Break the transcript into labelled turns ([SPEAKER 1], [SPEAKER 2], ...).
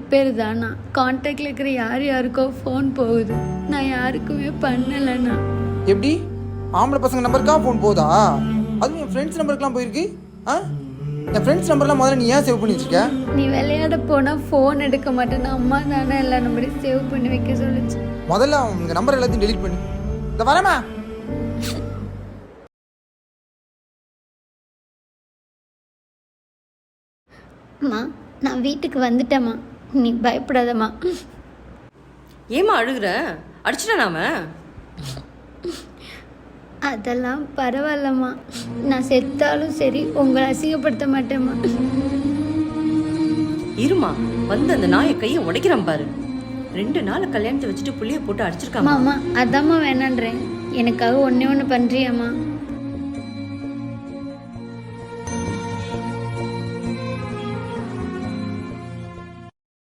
[SPEAKER 1] Repair தானா, கான்டாக்டில் இருக்கிற யாருக்கோ ஃபோன் போகுது, நான் யாருக்குமே பண்ணலைண்ணா.
[SPEAKER 2] எப்படி ஆம்பளை பசங்க நம்பருக்கா ஃபோன் போதா? அதுவும் என் ஃப்ரெண்ட்ஸ் நம்பருக்குலாம் போயிருக்கு. என் ஃப்ரெண்ட்ஸ் நம்பர்லாம் முதல்ல நீ ஏன் சேவ் பண்ணி வச்சுக்க?
[SPEAKER 1] நீ விளையாட போனால் ஃபோன் எடுக்க மாட்டேன்னு அம்மா தானே எல்லா நம்பரையும் சேவ் பண்ணி வைக்க சொல்லிச்சு.
[SPEAKER 2] முதல்ல அவங்க நம்பர் எல்லாத்தையும் டெலீட் பண்ணு. இந்த வரமா
[SPEAKER 1] அம்மா, நான் வீட்டுக்கு வந்துட்டேம்மா, நீ பயப்படாதம்மா.
[SPEAKER 3] ஏம்மா அழுகுற? அடிச்சிட்டானாம?
[SPEAKER 1] அதெல்லாம் பரவாயில்லம்மா, நான் செத்தாலும் சரி உங்களை அசிங்கப்படுத்த மாட்டேம்மா.
[SPEAKER 3] இருமா, வந்து அந்த நாயை கையை உடைக்கிறான் பாரு. 2 நாள் கல்யாணத்தை வச்சுட்டு புள்ளைய போட்டு அடிச்சிருக்காமா.
[SPEAKER 1] அம்மா, அதாம்மா வேணான்றேன், எனக்காக ஒன்று பண்ணுறியாம்மா?